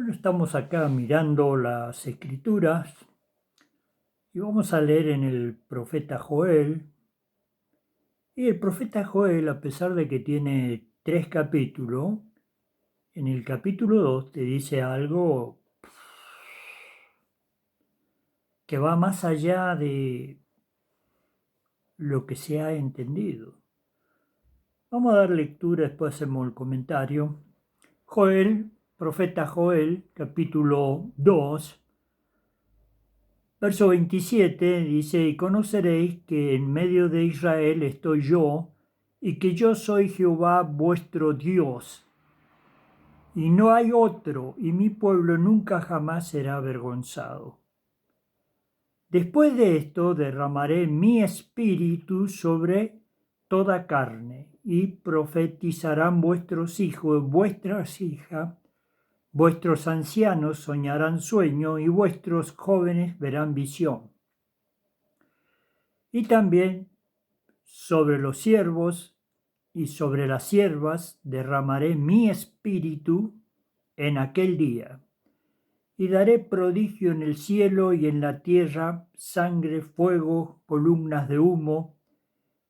Bueno, estamos acá mirando las escrituras y vamos a leer en el profeta Joel. Y el profeta Joel, a pesar de que tiene 3 capítulos, en el capítulo 2 te dice algo que va más allá de lo que se ha entendido. Vamos a dar lectura, después hacemos el comentario. Joel, profeta Joel, capítulo 2. Verso 27 dice, y conoceréis que en medio de Israel estoy yo, y que yo soy Jehová vuestro Dios, y no hay otro, y mi pueblo nunca jamás será avergonzado. Después de esto derramaré mi espíritu sobre toda carne, y profetizarán vuestros hijos y vuestras hijas. Vuestros ancianos soñarán sueño y vuestros jóvenes verán visión. Y también sobre los siervos y sobre las siervas derramaré mi espíritu en aquel día. Y daré prodigio en el cielo y en la tierra, sangre, fuego, columnas de humo.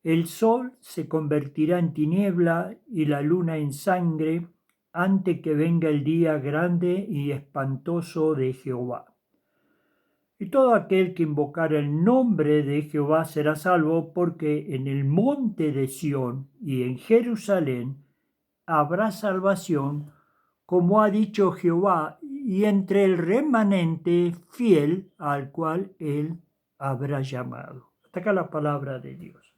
El sol se convertirá en tiniebla y la luna en sangre, antes que venga el día grande y espantoso de Jehová. Y todo aquel que invocar el nombre de Jehová será salvo, porque en el monte de Sión y en Jerusalén habrá salvación, como ha dicho Jehová, y entre el remanente fiel al cual él habrá llamado. Hasta acá la palabra de Dios.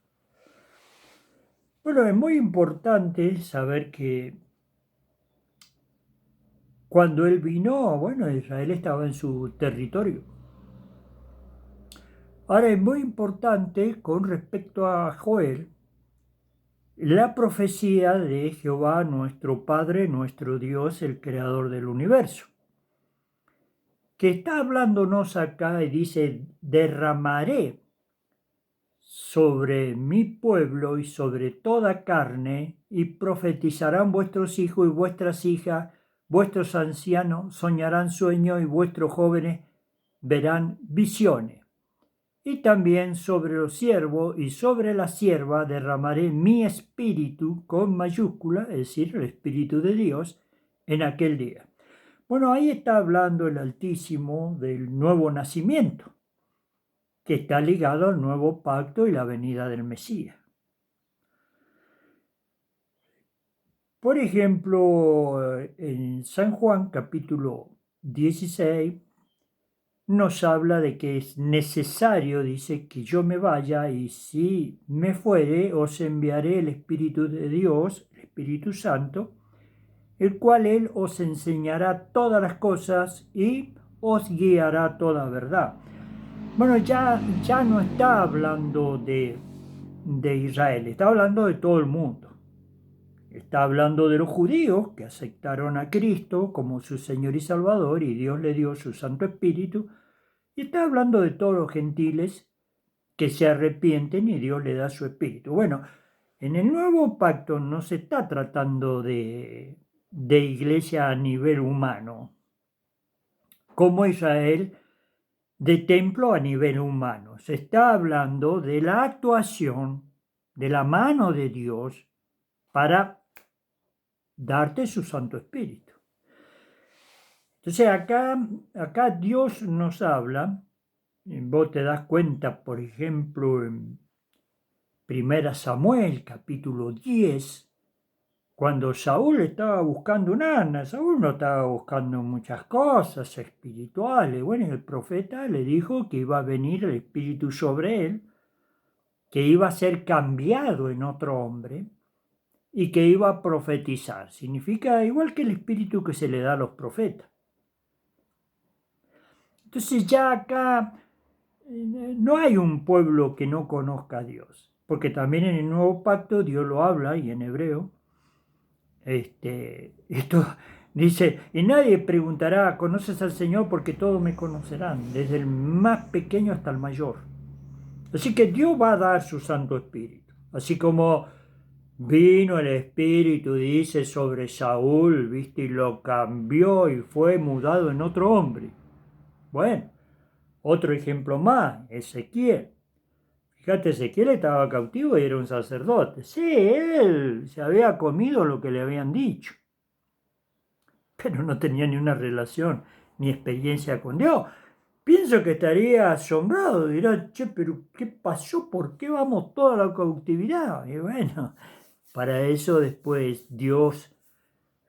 Bueno, es muy importante saber que cuando él vino, bueno, Israel estaba en su territorio. Ahora es muy importante con respecto a Joel, la profecía de Jehová nuestro Padre, nuestro Dios, el Creador del universo, que está hablándonos acá y dice, derramaré sobre mi pueblo y sobre toda carne, y profetizarán vuestros hijos y vuestras hijas, vuestros ancianos soñarán sueños y vuestros jóvenes verán visiones. Y también sobre los siervos y sobre la sierva derramaré mi espíritu con mayúscula, es decir, el espíritu de Dios, en aquel día. Bueno, ahí está hablando el Altísimo del nuevo nacimiento, que está ligado al nuevo pacto y la venida del Mesías. Por ejemplo, en San Juan capítulo 16, nos habla de que es necesario, dice, que yo me vaya, y si me fuere, os enviaré el Espíritu de Dios, el Espíritu Santo, el cual Él os enseñará todas las cosas y os guiará a toda verdad. Bueno, ya no está hablando de Israel, está hablando de todo el mundo. Está hablando de los judíos que aceptaron a Cristo como su Señor y Salvador, y Dios le dio su Santo Espíritu. Y está hablando de todos los gentiles que se arrepienten y Dios le da su espíritu. Bueno, en el nuevo pacto no se está tratando de iglesia a nivel humano, como Israel, de templo a nivel humano. Se está hablando de la actuación de la mano de Dios para darte su Santo Espíritu. Entonces acá Dios nos habla. Vos te das cuenta, por ejemplo, en 1 Samuel, capítulo 10, cuando Saúl estaba buscando un arma. Saúl no estaba buscando muchas cosas espirituales. Bueno, el profeta le dijo que iba a venir el Espíritu sobre él, que iba a ser cambiado en otro hombre y que iba a profetizar. Significa igual que el Espíritu que se le da a los profetas. Entonces ya acá no hay un pueblo que no conozca a Dios, porque también en el Nuevo Pacto Dios lo habla, y en hebreo, esto dice, y nadie preguntará, ¿conoces al Señor? Porque todos me conocerán, desde el más pequeño hasta el mayor. Así que Dios va a dar su Santo Espíritu, así como vino el Espíritu, dice, sobre Saúl, ¿viste? Y lo cambió y fue mudado en otro hombre. Bueno, otro ejemplo más, Ezequiel. Fíjate, Ezequiel estaba cautivo y era un sacerdote. Sí, él se había comido lo que le habían dicho, pero no tenía ni una relación ni experiencia con Dios. Pienso que estaría asombrado, dirá, che, pero ¿qué pasó? ¿Por qué vamos toda la cautividad? Y bueno, para eso después Dios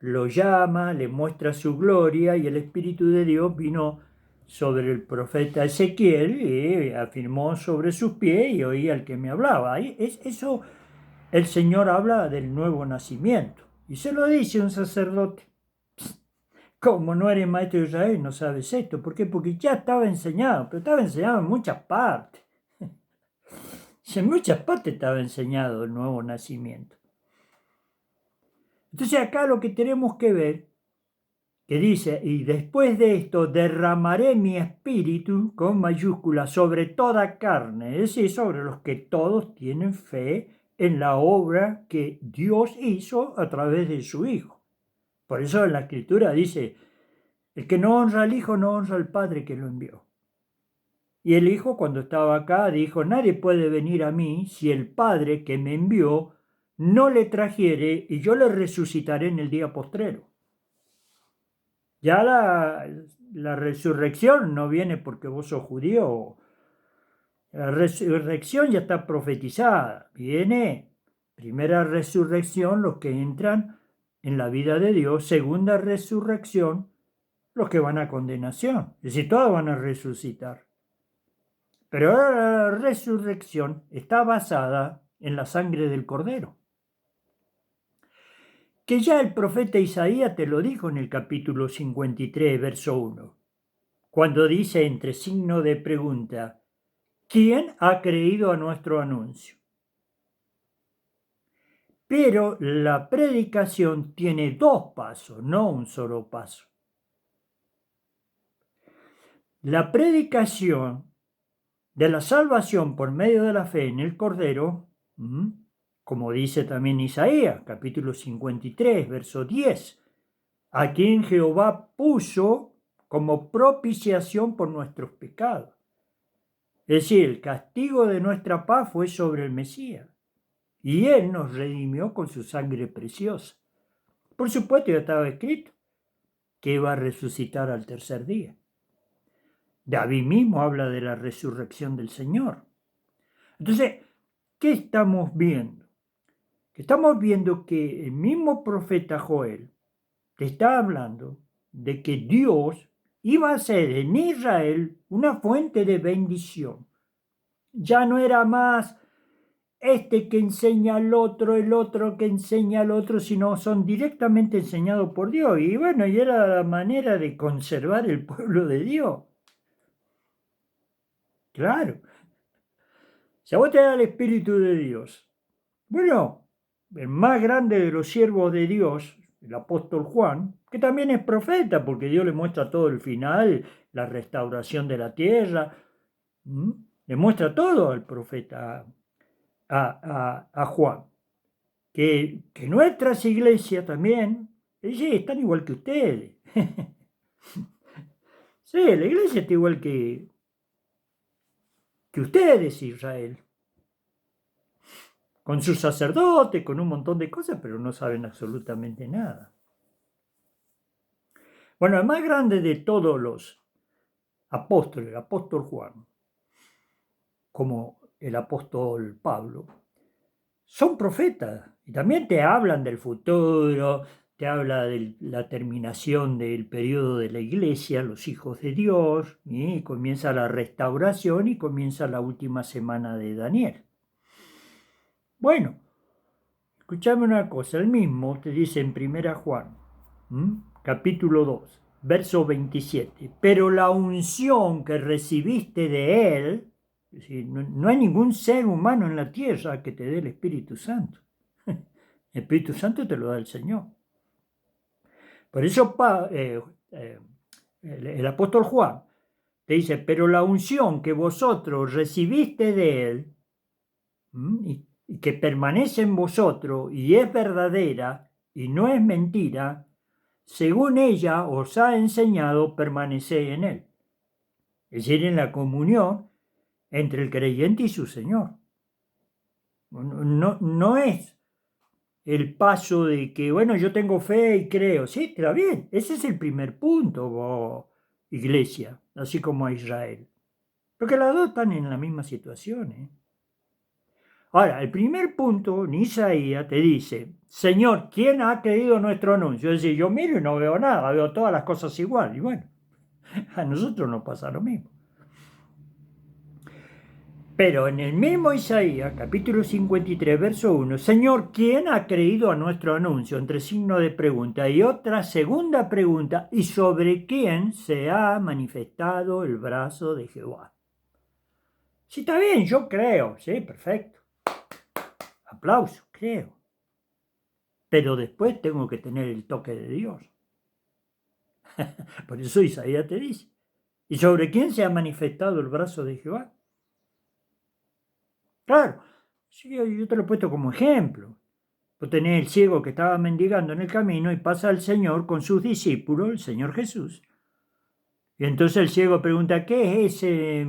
lo llama, le muestra su gloria y el Espíritu de Dios vino sobre el profeta Ezequiel y afirmó sobre sus pies y oía al que me hablaba. Eso el Señor habla del nuevo nacimiento y se lo dice un sacerdote. Como no eres maestro de Israel, no sabes esto. ¿Por qué? Porque ya estaba enseñado, pero estaba enseñado en muchas partes. En muchas partes estaba enseñado el nuevo nacimiento. Entonces acá lo que tenemos que ver, que dice, y después de esto derramaré mi espíritu, con mayúscula, sobre toda carne, es decir, sobre los que todos tienen fe en la obra que Dios hizo a través de su Hijo. Por eso en la Escritura dice, el que no honra al Hijo no honra al Padre que lo envió. Y el Hijo, cuando estaba acá, dijo, nadie puede venir a mí si el Padre que me envió no le trajere y yo le resucitaré en el día postrero. Ya la resurrección no viene porque vos sos judío. La resurrección ya está profetizada. Viene primera resurrección los que entran en la vida de Dios. Segunda resurrección los que van a condenación. Es decir, todos van a resucitar. Pero la resurrección está basada en la sangre del Cordero. Que ya el profeta Isaías te lo dijo en el capítulo 53, verso 1, cuando dice entre signo de pregunta, ¿quién ha creído a nuestro anuncio? Pero la predicación tiene dos pasos, no un solo paso. La predicación de la salvación por medio de la fe en el Cordero, como dice también Isaías, capítulo 53, verso 10, a quien Jehová puso como propiciación por nuestros pecados. Es decir, el castigo de nuestra paz fue sobre el Mesías, y Él nos redimió con su sangre preciosa. Por supuesto, ya estaba escrito que iba a resucitar al tercer día. David mismo habla de la resurrección del Señor. Entonces, ¿qué estamos viendo? Estamos viendo que el mismo profeta Joel te está hablando de que Dios iba a ser en Israel una fuente de bendición. Ya no era más este que enseña al otro, el otro que enseña al otro, sino son directamente enseñados por Dios. Y bueno, y era la manera de conservar el pueblo de Dios. Claro. Si a vos te da el Espíritu de Dios, bueno, el más grande de los siervos de Dios, el apóstol Juan, que también es profeta, porque Dios le muestra todo el final, la restauración de la tierra, le muestra todo al profeta, a Juan, que nuestras iglesias también, sí, están igual que ustedes. Sí, la iglesia está igual que ustedes, Israel, con sus sacerdotes, con un montón de cosas, pero no saben absolutamente nada. Bueno, el más grande de todos los apóstoles, el apóstol Juan, como el apóstol Pablo, son profetas y también te hablan del futuro, te habla de la terminación del periodo de la iglesia, los hijos de Dios, y comienza la restauración y comienza la última semana de Daniel. Bueno, escuchame una cosa, el mismo te dice en 1 Juan, capítulo 2, verso 27, pero la unción que recibiste de él, es decir, no hay ningún ser humano en la tierra que te dé el Espíritu Santo. El Espíritu Santo te lo da el Señor. Por eso el apóstol Juan te dice, pero la unción que vosotros recibiste de él, y y que permanece en vosotros y es verdadera y no es mentira, según ella os ha enseñado, permaneced en él. Es decir, en la comunión entre el creyente y su Señor. No es el paso de que, bueno, yo tengo fe y creo. Sí, está bien. Ese es el primer punto, iglesia, así como a Israel. Porque las dos están en la misma situación. Ahora, el primer punto, en Isaías te dice, Señor, ¿quién ha creído nuestro anuncio? Es decir, yo miro y no veo nada, veo todas las cosas igual. Y bueno, a nosotros nos pasa lo mismo. Pero en el mismo Isaías, capítulo 53, verso 1, Señor, ¿quién ha creído a nuestro anuncio? Entre signo de pregunta. Y otra segunda pregunta, ¿y sobre quién se ha manifestado el brazo de Jehová? Sí, está bien, yo creo, sí, perfecto. Aplauso, creo. Pero después tengo que tener el toque de Dios. Por eso Isaías te dice, ¿y sobre quién se ha manifestado el brazo de Jehová? Claro, sí, yo te lo he puesto como ejemplo. Vos tenés el ciego que estaba mendigando en el camino y pasa el Señor con sus discípulos, el Señor Jesús. Y entonces el ciego pregunta, ¿qué es ese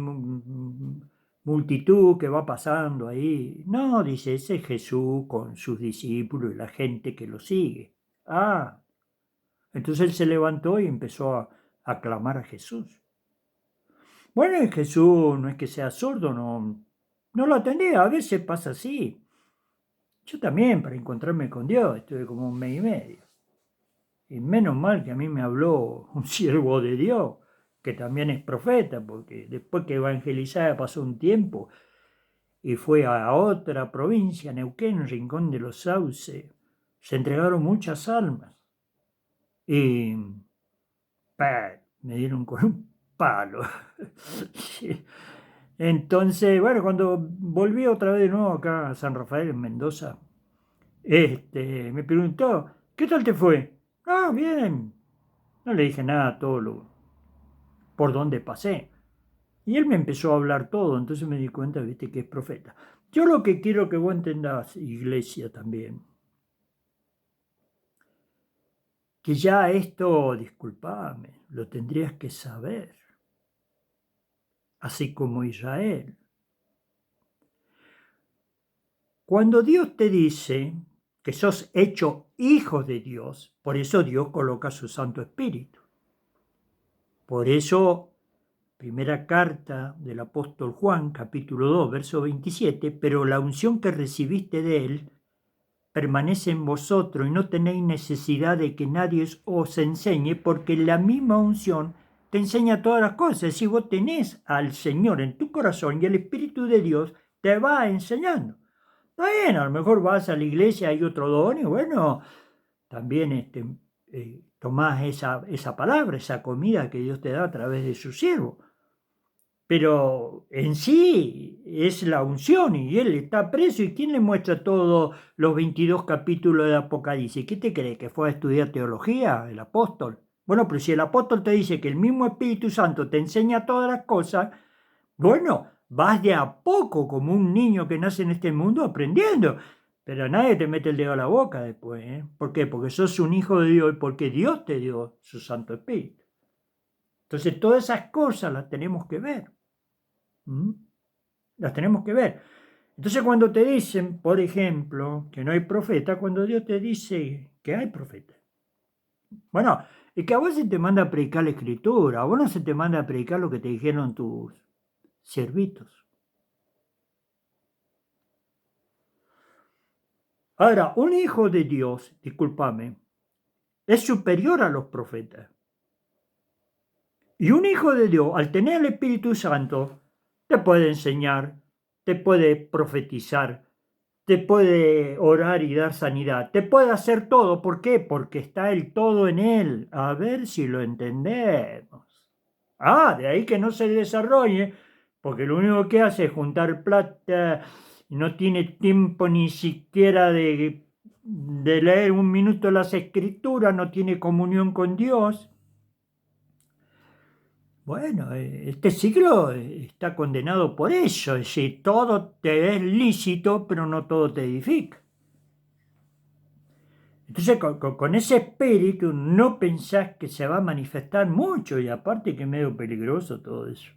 multitud que va pasando ahí? No, dice, ese es Jesús con sus discípulos y la gente que lo sigue. Ah, entonces él se levantó y empezó a aclamar a Jesús. Bueno, y Jesús no es que sea sordo, no lo atendía, a veces pasa así. Yo también, para encontrarme con Dios, estuve como un mes y medio. Y menos mal que a mí me habló un siervo de Dios, que también es profeta, porque después que evangelizaba pasó un tiempo y fue a otra provincia, Neuquén, Rincón de los Sauces. Se entregaron muchas almas. Y me dieron con un palo. Entonces, bueno, cuando volví otra vez de nuevo acá a San Rafael, en Mendoza, me preguntó, ¿qué tal te fue? Ah, bien. No le dije nada, por donde pasé. Y él me empezó a hablar todo, entonces me di cuenta, viste, que es profeta. Yo lo que quiero que vos entendás, iglesia también, que ya esto, disculpame, lo tendrías que saber, así como Israel. Cuando Dios te dice que sos hecho hijo de Dios, por eso Dios coloca su Santo Espíritu. Por eso, primera carta del apóstol Juan, capítulo 2, verso 27, pero la unción que recibiste de él permanece en vosotros y no tenéis necesidad de que nadie os enseñe, porque la misma unción te enseña todas las cosas. Si vos tenés al Señor en tu corazón y el Espíritu de Dios te va enseñando. Bueno, a lo mejor vas a la iglesia, hay otro don y bueno, también tomás esa palabra, esa comida que Dios te da a través de su siervo. Pero en sí es la unción y él está preso. ¿Y quién le muestra todos los 22 capítulos de Apocalipsis? ¿Qué te cree? ¿Que fue a estudiar teología el apóstol? Bueno, pero si el apóstol te dice que el mismo Espíritu Santo te enseña todas las cosas, bueno, vas de a poco como un niño que nace en este mundo aprendiendo. Pero nadie te mete el dedo a la boca después. ¿Por qué? Porque sos un hijo de Dios y porque Dios te dio su Santo Espíritu. Entonces todas esas cosas las tenemos que ver. Las tenemos que ver. Entonces cuando te dicen, por ejemplo, que no hay profeta, cuando Dios te dice que hay profeta. Bueno, es que a vos se te manda a predicar la escritura, a vos no se te manda a predicar lo que te dijeron tus siervitos. Ahora, un hijo de Dios, discúlpame, es superior a los profetas. Y un hijo de Dios, al tener el Espíritu Santo, te puede enseñar, te puede profetizar, te puede orar y dar sanidad, te puede hacer todo. ¿Por qué? Porque está el todo en él. A ver si lo entendemos. De ahí que no se desarrolle, porque lo único que hace es juntar plata y no tiene tiempo ni siquiera de leer un minuto las escrituras, no tiene comunión con Dios. Bueno, este siglo está condenado por eso, es decir, todo te es lícito, pero no todo te edifica. Entonces, con ese espíritu no pensás que se va a manifestar mucho, y aparte que es medio peligroso todo eso.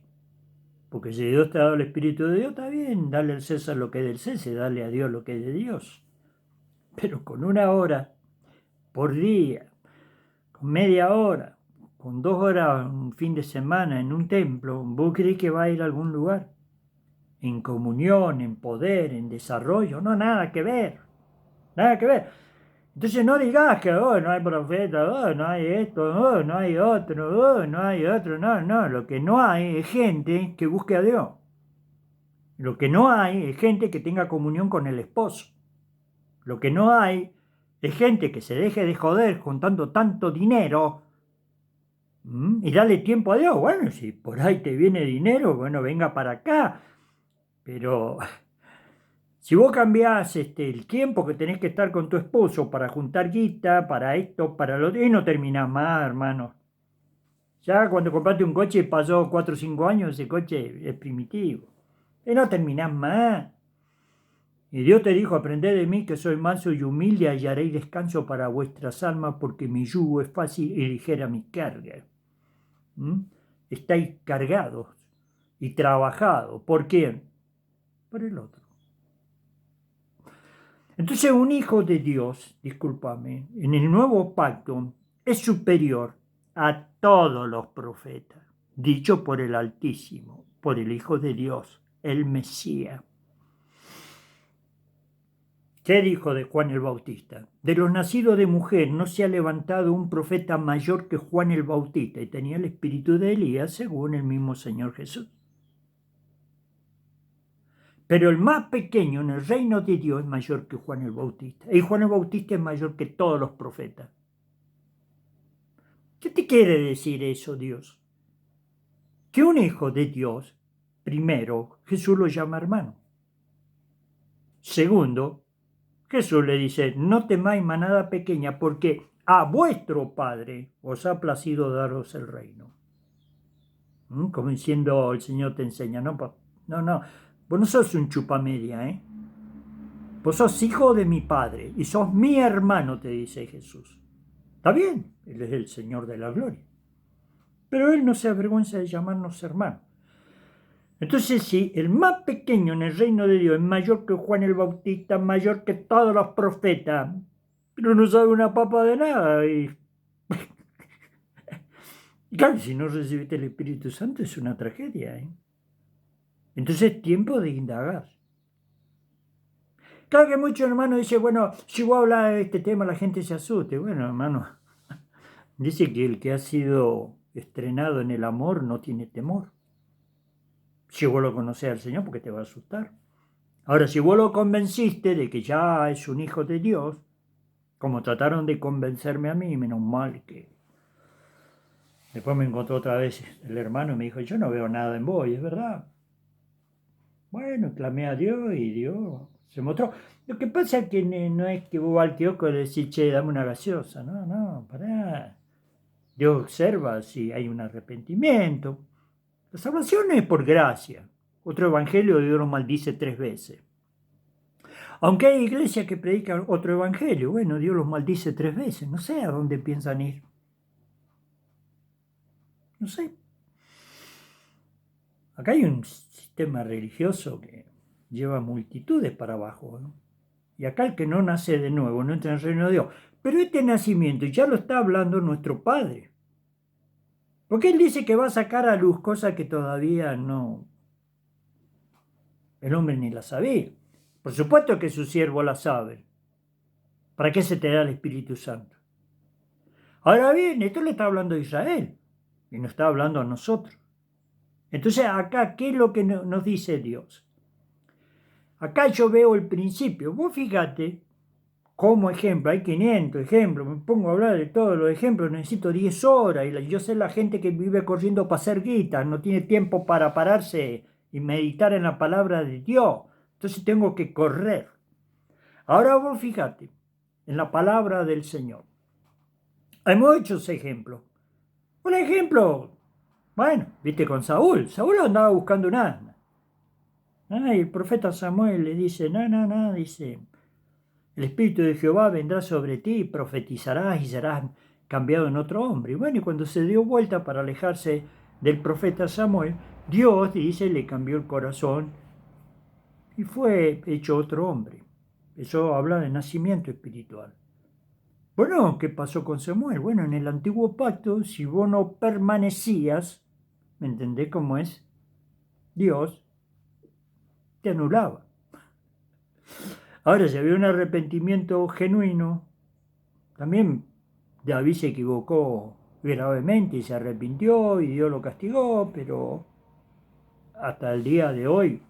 Porque si Dios te ha dado el Espíritu de Dios, está bien, dale al César lo que es del César, dale a Dios lo que es de Dios. Pero con 1 hora por día, con media hora, con 2 horas un fin de semana en un templo, ¿vos creés que va a ir a algún lugar? En comunión, en poder, en desarrollo, no, nada que ver, nada que ver. Entonces no digas que no hay profeta, no hay esto, no hay otro, no hay otro, no, no, lo que no hay es gente que busque a Dios. Lo que no hay es gente que tenga comunión con el esposo. Lo que no hay es gente que se deje de joder juntando tanto dinero y dale tiempo a Dios. Bueno, si por ahí te viene dinero, bueno, venga para acá. Pero si vos cambiás el tiempo que tenés que estar con tu esposo para juntar guita, para esto, para lo otro, y no terminás más, hermano. Ya cuando compraste un coche y pasó 4 o 5 años, ese coche es primitivo. Y no terminás más. Y Dios te dijo, aprended de mí que soy manso y humilde, hallaréis descanso para vuestras almas, porque mi yugo es fácil y ligera mi carga. ¿Mm? Estáis cargados y trabajados. ¿Por quién? Por el otro. Entonces un hijo de Dios, discúlpame, en el nuevo pacto es superior a todos los profetas, dicho por el Altísimo, por el Hijo de Dios, el Mesías. ¿Qué dijo de Juan el Bautista? De los nacidos de mujer no se ha levantado un profeta mayor que Juan el Bautista, y tenía el espíritu de Elías, según el mismo Señor Jesús. Pero el más pequeño en el reino de Dios es mayor que Juan el Bautista. Y Juan el Bautista es mayor que todos los profetas. ¿Qué te quiere decir eso, Dios? Que un hijo de Dios, primero, Jesús lo llama hermano. Segundo, Jesús le dice, no temáis manada pequeña, porque a vuestro Padre os ha placido daros el reino. Como diciendo, el Señor te enseña, no, no, no, vos no sos un chupamedia, ¿eh? Vos sos hijo de mi Padre y sos mi hermano, te dice Jesús. Está bien, Él es el Señor de la gloria. Pero Él no se avergüenza de llamarnos hermanos. Entonces, si el más pequeño en el reino de Dios es mayor que Juan el Bautista, mayor que todos los profetas, pero no sabe una papa de nada. Y claro, si no recibiste el Espíritu Santo es una tragedia, ¿eh? Entonces es tiempo de indagar. Claro que muchos hermanos dicen, bueno, si voy a hablar de este tema la gente se asuste. Bueno, hermano, dice que el que ha sido estrenado en el amor no tiene temor. Si vos lo conocés al Señor, porque te va a asustar. Ahora, si vos lo convenciste de que ya es un hijo de Dios, como trataron de convencerme a mí, menos mal que después me encontró otra vez el hermano y me dijo, yo no veo nada en vos, y es verdad. Bueno, clamé a Dios y Dios se mostró. Lo que pasa es que no es que vos al kiosco le decís, che, dame una gaseosa. No, no, pará. Dios observa si hay un arrepentimiento. La salvación es por gracia. Otro evangelio Dios lo maldice 3 veces. Aunque hay iglesias que predican otro evangelio, bueno, Dios los maldice 3 veces. No sé a dónde piensan ir. No sé. Acá hay un sistema religioso que lleva multitudes para abajo, ¿no? Y acá el que no nace de nuevo no entra en el reino de Dios. Pero este nacimiento ya lo está hablando nuestro Padre. Porque Él dice que va a sacar a luz cosas que todavía no, el hombre ni la sabía. Por supuesto que su siervo la sabe. ¿Para qué se te da el Espíritu Santo? Ahora bien, esto le está hablando a Israel y nos está hablando a nosotros. Entonces acá, ¿qué es lo que nos dice Dios? Acá yo veo el principio. Vos fíjate, como ejemplo, hay 500 ejemplos, me pongo a hablar de todos los ejemplos, necesito 10 horas, y yo sé la gente que vive corriendo para hacer guita, no tiene tiempo para pararse y meditar en la palabra de Dios, entonces tengo que correr. Ahora vos fíjate, en la palabra del Señor, hay muchos ejemplos. Un ejemplo Bueno, viste con Saúl. Saúl andaba buscando un asna. Y el profeta Samuel le dice, no, no, no, dice, el Espíritu de Jehová vendrá sobre ti y profetizarás y serás cambiado en otro hombre. Y bueno, y cuando se dio vuelta para alejarse del profeta Samuel, Dios, dice, le cambió el corazón y fue hecho otro hombre. Eso habla de nacimiento espiritual. Bueno, ¿qué pasó con Samuel? Bueno, en el antiguo pacto, si vos no permanecías, ¿me entendés cómo es? Dios te anulaba. Ahora, si había un arrepentimiento genuino, también David se equivocó gravemente y se arrepintió y Dios lo castigó, pero hasta el día de hoy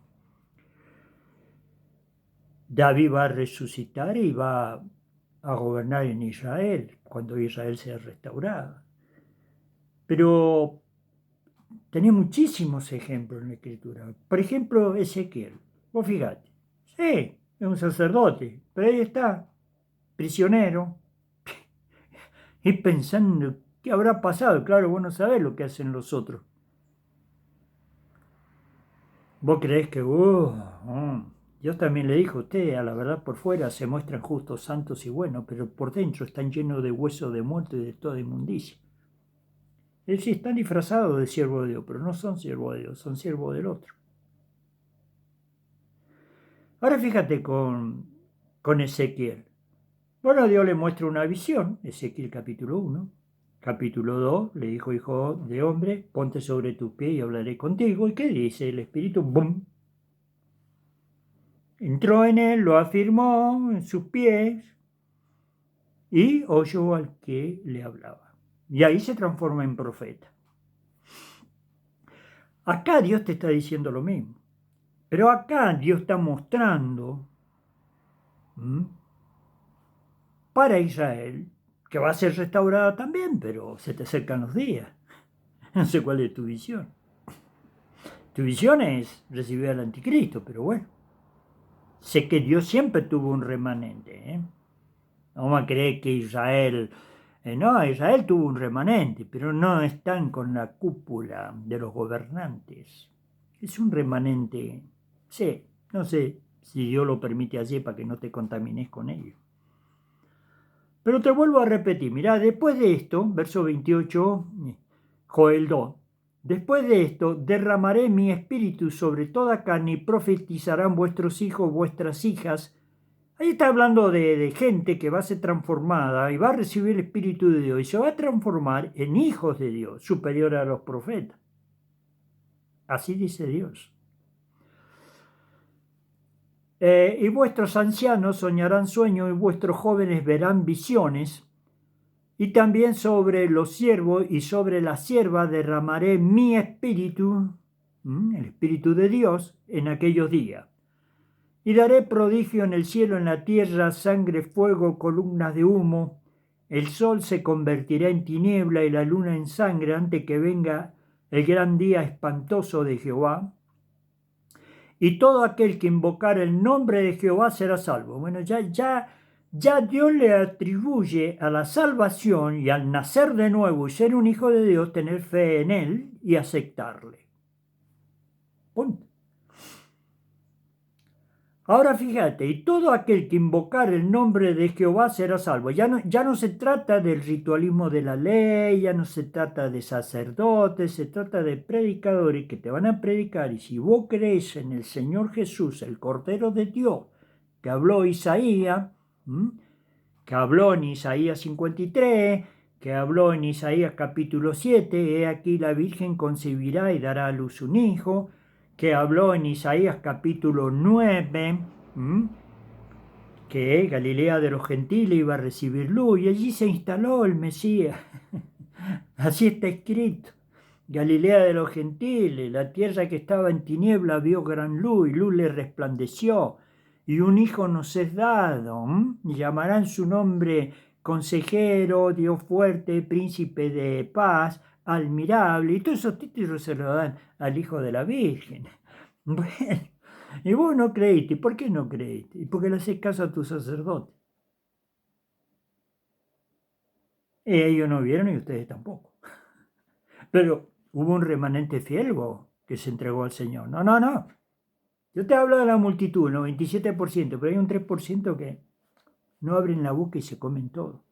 David va a resucitar y va a gobernar en Israel cuando Israel sea restaurada. Pero tenía muchísimos ejemplos en la Escritura. Por ejemplo, Ezequiel. Vos fíjate. Sí, es un sacerdote, pero ahí está, prisionero, y pensando qué habrá pasado. Claro, vos no sabés lo que hacen los otros. Vos creés que, Dios también le dijo a usted, a la verdad por fuera se muestran justos, santos y buenos, pero por dentro están llenos de huesos de muerto y de toda inmundicia. Es decir, están disfrazados de siervo de Dios, pero no son siervos de Dios, son siervos del otro. Ahora fíjate con Ezequiel. Bueno, Dios le muestra una visión, Ezequiel capítulo 1. Capítulo 2, le dijo, hijo de hombre, ponte sobre tus pies y hablaré contigo. ¿Y qué dice el Espíritu? ¡Bum! Entró en él, lo afirmó en sus pies y oyó al que le hablaba. Y ahí se transforma en profeta. Acá Dios te está diciendo lo mismo. Pero acá Dios está mostrando para Israel, que va a ser restaurada también, pero se te acercan los días. No sé cuál es tu visión. Tu visión es recibir al anticristo, pero bueno. Sé que Dios siempre tuvo un remanente. No vamos a creer que Israel... no, Israel tuvo un remanente, pero no están con la cúpula de los gobernantes. Es un remanente, sí, no sé si Dios lo permite así para que no te contamines con ellos. Pero te vuelvo a repetir, mirá, después de esto, verso 28, Joel 2, después de esto derramaré mi espíritu sobre toda carne y profetizarán vuestros hijos, vuestras hijas. Ahí está hablando de gente que va a ser transformada y va a recibir el Espíritu de Dios y se va a transformar en hijos de Dios, superior a los profetas. Así dice Dios. Y vuestros ancianos soñarán sueños y vuestros jóvenes verán visiones. Y también sobre los siervos y sobre la sierva derramaré mi espíritu, el espíritu de Dios, en aquellos días. Y daré prodigio en el cielo, en la tierra, sangre, fuego, columnas de humo. El sol se convertirá en tiniebla y la luna en sangre antes que venga el gran día espantoso de Jehová. Y todo aquel que invocar el nombre de Jehová será salvo. Bueno, ya Dios le atribuye a la salvación y al nacer de nuevo y ser un hijo de Dios, tener fe en Él y aceptarle. Punto. Ahora fíjate, y todo aquel que invocar el nombre de Jehová será salvo. Ya no se trata del ritualismo de la ley, ya no se trata de sacerdotes, se trata de predicadores que te van a predicar. Y si vos crees en el Señor Jesús, el Cordero de Dios, que habló Isaías, que habló en Isaías 53, que habló en Isaías capítulo 7, he aquí la Virgen concebirá y dará a luz un hijo, que habló en Isaías capítulo 9, que Galilea de los gentiles iba a recibir luz, y allí se instaló el Mesías. Así está escrito. Galilea de los gentiles, la tierra que estaba en tiniebla vio gran luz, y luz le resplandeció, y un hijo nos es dado, y llamarán su nombre Consejero, Dios fuerte, Príncipe de paz, Admirable, y todos esos títulos se los dan al Hijo de la Virgen. Bueno, y vos no creíste. ¿Por qué no creíste? Y porque le haces caso a tu sacerdote. Y ellos no vieron y ustedes tampoco. Pero hubo un remanente fiel que se entregó al Señor. No, no, no. Yo te hablo de la multitud, el 97%, pero hay un 3% que no abren la boca y se comen todo.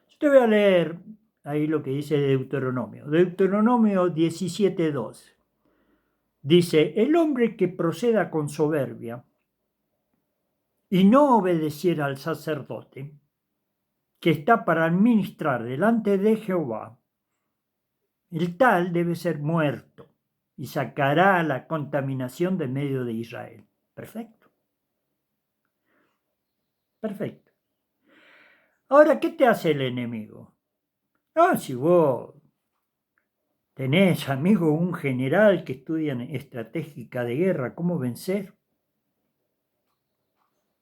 Yo te voy a leer ahí lo que dice Deuteronomio. Deuteronomio 17:2. Dice, el hombre que proceda con soberbia y no obedeciera al sacerdote, que está para administrar delante de Jehová, el tal debe ser muerto y sacará la contaminación de medio de Israel. Perfecto. Perfecto. Ahora, ¿qué te hace el enemigo? Si vos tenés, amigo, un general que estudia en estratégica de guerra, cómo vencer,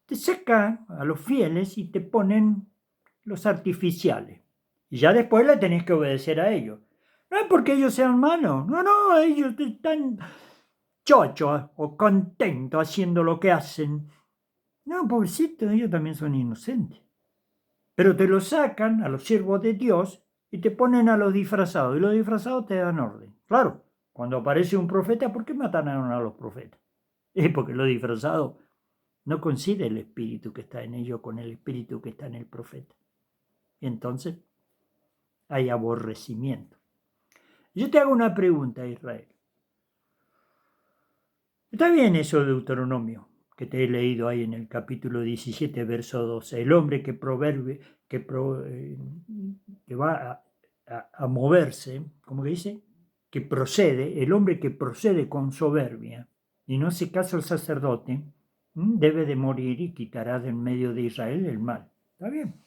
te sacan a los fieles y te ponen los artificiales. Y ya después le tenés que obedecer a ellos. No es porque ellos sean malos, no, ellos están chochos o contentos haciendo lo que hacen. No, pobrecito, ellos también son inocentes. Pero te lo sacan a los siervos de Dios y te ponen a los disfrazados. Y los disfrazados te dan orden. Claro, cuando aparece un profeta, ¿por qué mataron a los profetas? Es porque los disfrazados no coincide el espíritu que está en ellos con el espíritu que está en el profeta. Y entonces hay aborrecimiento. Yo te hago una pregunta, Israel. Está bien eso de Deuteronomio, que te he leído ahí en el capítulo 17, verso 12. El hombre que va a moverse, ¿cómo que dice? Que procede, el hombre que procede con soberbia y no hace caso al sacerdote, debe de morir y quitará del medio de Israel el mal. Está bien.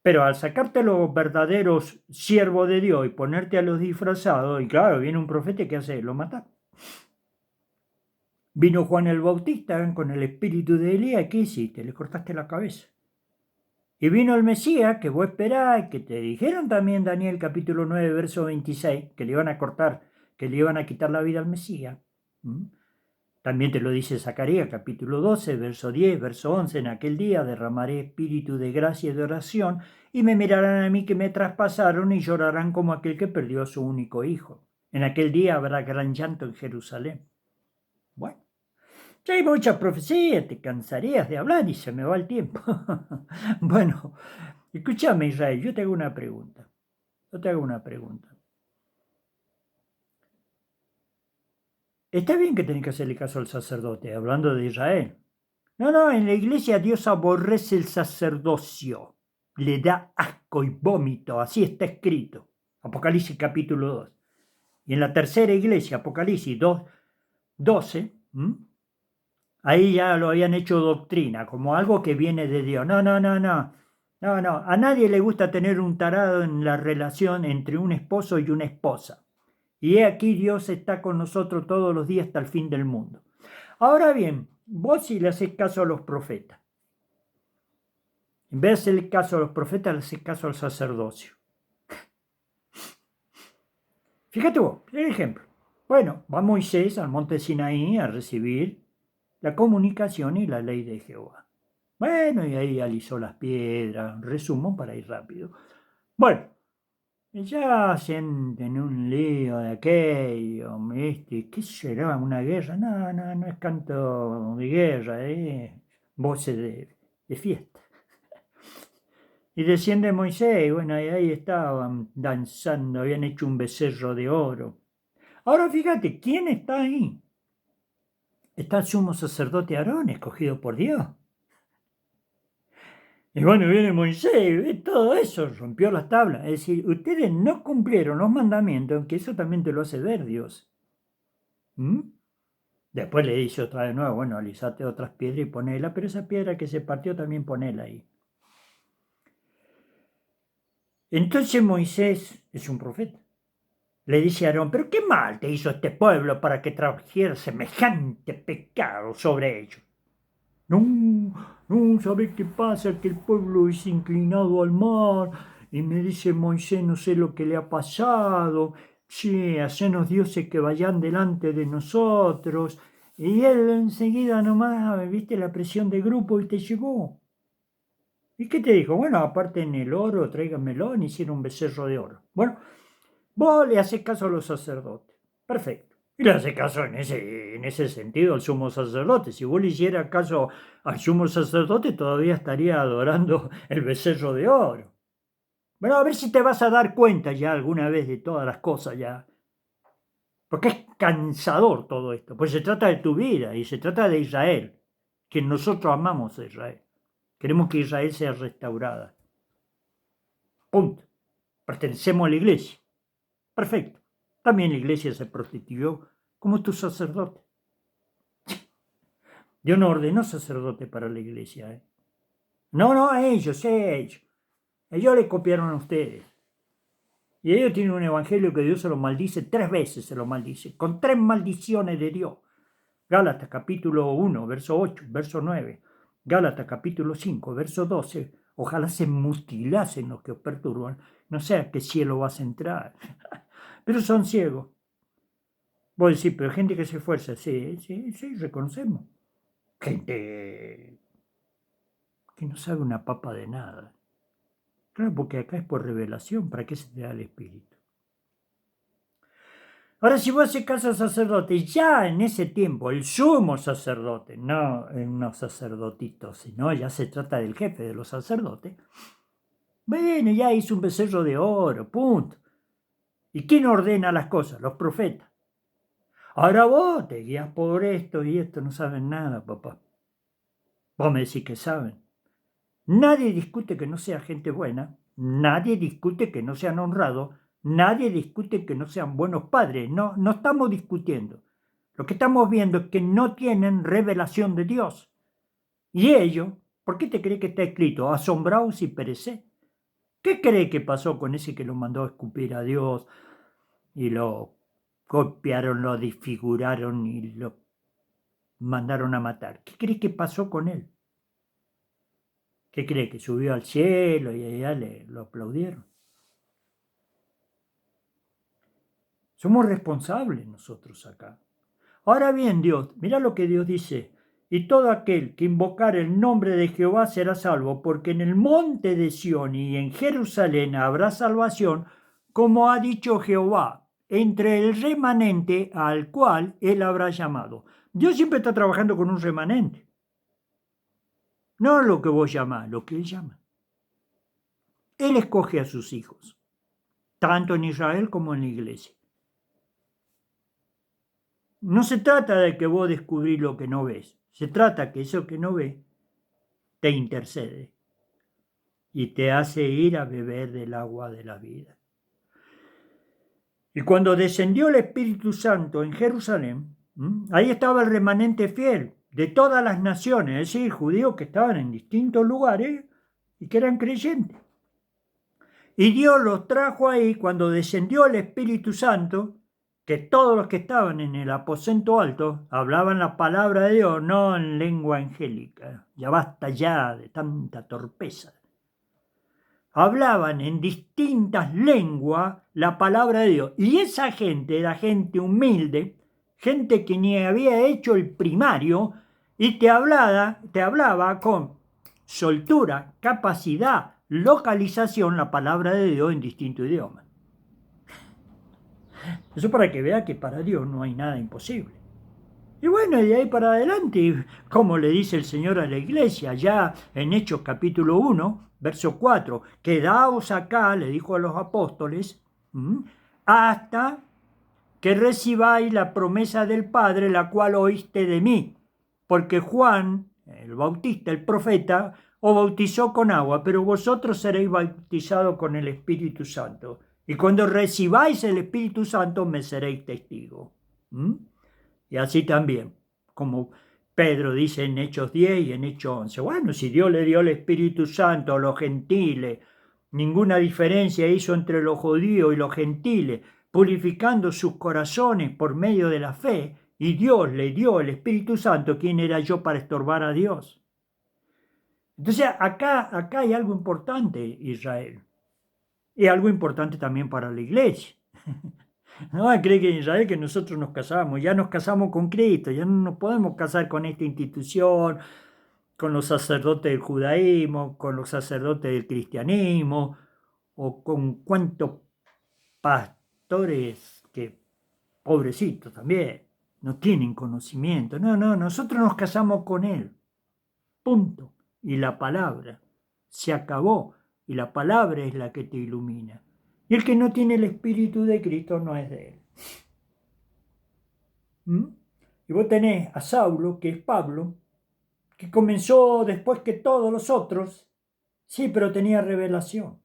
Pero al sacarte los verdaderos siervos de Dios y ponerte a los disfrazados, y claro, viene un profeta que hace, lo mata. Vino Juan el Bautista con el espíritu de Elías, ¿qué hiciste? Le cortaste la cabeza. Y vino el Mesías, que vos esperás, que te dijeron también Daniel capítulo 9, verso 26, que le iban a cortar, que le iban a quitar la vida al Mesías. También te lo dice Zacarías capítulo 12, verso 10, verso 11, en aquel día derramaré espíritu de gracia y de oración, y me mirarán a mí que me traspasaron y llorarán como aquel que perdió a su único hijo. En aquel día habrá gran llanto en Jerusalén. Bueno. Ya hay muchas profecías, te cansarías de hablar y se me va el tiempo. Bueno, escúchame Israel, yo te hago una pregunta. Está bien que tenés que hacerle caso al sacerdote, hablando de Israel. No, en la iglesia Dios aborrece el sacerdocio. Le da asco y vómito, así está escrito. Apocalipsis capítulo 2. Y en la tercera iglesia, Apocalipsis 2, 12, ahí ya lo habían hecho doctrina, como algo que viene de Dios. No. A nadie le gusta tener un tarado en la relación entre un esposo y una esposa. Y he aquí Dios está con nosotros todos los días hasta el fin del mundo. Ahora bien, vos si le haces caso a los profetas, en vez de hacerle caso a los profetas, le haces caso al sacerdocio. Fíjate vos, el ejemplo. Bueno, va Moisés al monte Sinaí a recibir la comunicación y la ley de Jehová. Bueno, y ahí alisó las piedras, resumo para ir rápido. Bueno, ya hacen en un lío de aquello, ¿qué será? ¿Una guerra? No es canto de guerra, voces de fiesta. Y desciende Moisés, y bueno, y ahí estaban danzando, habían hecho un becerro de oro. Ahora fíjate, ¿quién está ahí? Está el sumo sacerdote Aarón, escogido por Dios. Y bueno, viene Moisés, ve todo eso, rompió las tablas. Es decir, ustedes no cumplieron los mandamientos, que eso también te lo hace ver Dios. Después le dice otra vez nuevo, bueno, alisate otras piedras y ponela, pero esa piedra que se partió también ponela ahí. Entonces Moisés es un profeta. Le dice a Aarón, pero qué mal te hizo este pueblo para que trajera semejante pecado sobre ellos. No, ¿sabes qué pasa? Que el pueblo es inclinado al mar. Y me dice Moisés, no sé lo que le ha pasado. Sí, hacenos dioses que vayan delante de nosotros. Y él enseguida nomás, viste la presión de grupo y te llevó. ¿Y qué te dijo? Bueno, aparte en el oro, tráiganmelo, y hicieron un becerro de oro. Bueno, Vos le haces caso a los sacerdotes. Perfecto. Y le haces caso en ese sentido al sumo sacerdote. Si vos le hicieras caso al sumo sacerdote, todavía estaría adorando el becerro de oro. Bueno, a ver si te vas a dar cuenta ya alguna vez de todas las cosas ya. Porque es cansador todo esto. Pues se trata de tu vida y se trata de Israel. Que nosotros amamos a Israel. Queremos que Israel sea restaurada. Punto. Pertenecemos a la iglesia. Perfecto. También la iglesia se prostituyó como tu sacerdote. Dios no ordenó sacerdote para la iglesia. No, a ellos. Ellos le copiaron a ustedes. Y ellos tienen un evangelio que Dios se lo maldice 3 veces, se lo maldice, con 3 maldiciones de Dios. Gálatas capítulo 1, verso 8, verso 9. Gálatas capítulo 5, verso 12. Ojalá se mutilasen los que os perturban, no sea a qué cielo vas a entrar. Pero son ciegos. Vos decís, pero gente que se esfuerza, sí, reconocemos. Gente que no sabe una papa de nada. Claro, porque acá es por revelación, ¿para qué se te da el Espíritu? Ahora, si vos haces caso al sacerdote, ya en ese tiempo, el sumo sacerdote, no unos sacerdotitos, sino ya se trata del jefe de los sacerdotes, bueno, ya hizo un becerro de oro, punto. ¿Y quién ordena las cosas? Los profetas. Ahora vos te guías por esto y esto, no saben nada, papá. Vos me decís que saben. Nadie discute que no sea gente buena, nadie discute que no sean honrados, nadie discute que no sean buenos padres, no estamos discutiendo. Lo que estamos viendo es que no tienen revelación de Dios. Y ellos, ¿por qué te cree que está escrito? Asombraos y perecé. ¿Qué cree que pasó con ese que lo mandó a escupir a Dios y lo copiaron, lo desfiguraron y lo mandaron a matar? ¿Qué cree que pasó con él? ¿Qué cree? ¿Que subió al cielo y allá lo aplaudieron? Somos responsables nosotros acá. Ahora bien, Dios, mira lo que Dios dice. Y todo aquel que invocare el nombre de Jehová será salvo, porque en el monte de Sión y en Jerusalén habrá salvación, como ha dicho Jehová, entre el remanente al cual él habrá llamado. Dios siempre está trabajando con un remanente. No lo que vos llamás, lo que él llama. Él escoge a sus hijos, tanto en Israel como en la iglesia. No se trata de que vos descubrís lo que no ves. Se trata que eso que no ves te intercede y te hace ir a beber del agua de la vida. Y cuando descendió el Espíritu Santo en Jerusalén, ahí estaba el remanente fiel de todas las naciones, es decir, judíos que estaban en distintos lugares y que eran creyentes. Y Dios los trajo ahí cuando descendió el Espíritu Santo, que todos los que estaban en el aposento alto hablaban la palabra de Dios, no en lengua angélica. Ya basta ya de tanta torpeza. Hablaban en distintas lenguas la palabra de Dios. Y esa gente era gente humilde, gente que ni había hecho el primario y te hablaba con soltura, capacidad, localización la palabra de Dios en distintos idiomas. Eso para que vea que para Dios no hay nada imposible. Y bueno, de ahí para adelante, como le dice el Señor a la iglesia, ya en Hechos capítulo 1, verso 4, quedaos acá, le dijo a los apóstoles, hasta que recibáis la promesa del Padre, la cual oíste de mí. Porque Juan, el Bautista, el profeta, os bautizó con agua, pero vosotros seréis bautizados con el Espíritu Santo. Y cuando recibáis el Espíritu Santo, me seréis testigos. Y así también, como Pedro dice en Hechos 10 y en Hechos 11. Bueno, si Dios le dio el Espíritu Santo a los gentiles, ninguna diferencia hizo entre los judíos y los gentiles, purificando sus corazones por medio de la fe, y Dios le dio el Espíritu Santo, ¿quién era yo para estorbar a Dios? Entonces, acá hay algo importante, Israel, y algo importante también para la iglesia. No cree que en Israel que nosotros nos casamos, ya nos casamos con Cristo, ya no nos podemos casar con esta institución, con los sacerdotes del judaísmo, con los sacerdotes del cristianismo, o con cuántos pastores que, pobrecitos también, no tienen conocimiento. No, nosotros nos casamos con Él. Punto. Y la palabra. Se acabó. Y la palabra es la que te ilumina. Y el que no tiene el Espíritu de Cristo no es de Él. ¿Mm? Y vos tenés a Saulo, que es Pablo, que comenzó después que todos los otros, sí, pero tenía revelación.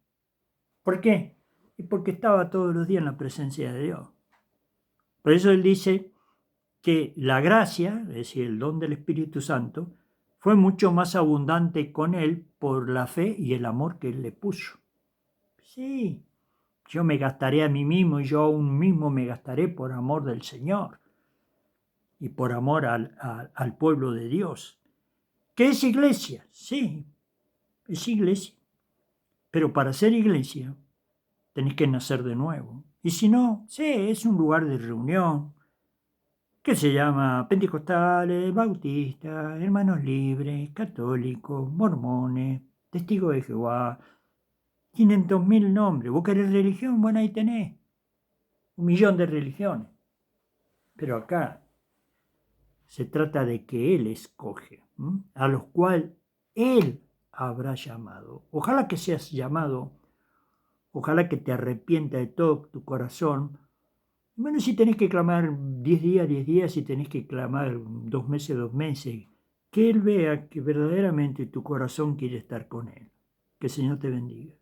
¿Por qué? Y porque estaba todos los días en la presencia de Dios. Por eso él dice que la gracia, es decir, el don del Espíritu Santo, fue mucho más abundante con él por la fe y el amor que él le puso. Sí, yo me gastaré a mí mismo y yo aún mismo me gastaré por amor del Señor y por amor al pueblo de Dios. ¿Qué es iglesia? Sí, es iglesia. Pero para ser iglesia tenés que nacer de nuevo. Y si no, sí, es un lugar de reunión que se llama pentecostales, bautistas, hermanos libres, católicos, mormones, testigos de Jehová. 500.000 nombres. ¿Vos querés religión? Bueno, ahí tenés. 1.000.000 de religiones. Pero acá se trata de que Él escoge, a los cuales Él habrá llamado. Ojalá que seas llamado, ojalá que te arrepientas de todo tu corazón. Bueno, si tenés que clamar 10 días, 10 días, si tenés que clamar 2 meses, 2 meses, que Él vea que verdaderamente tu corazón quiere estar con Él. Que el Señor te bendiga.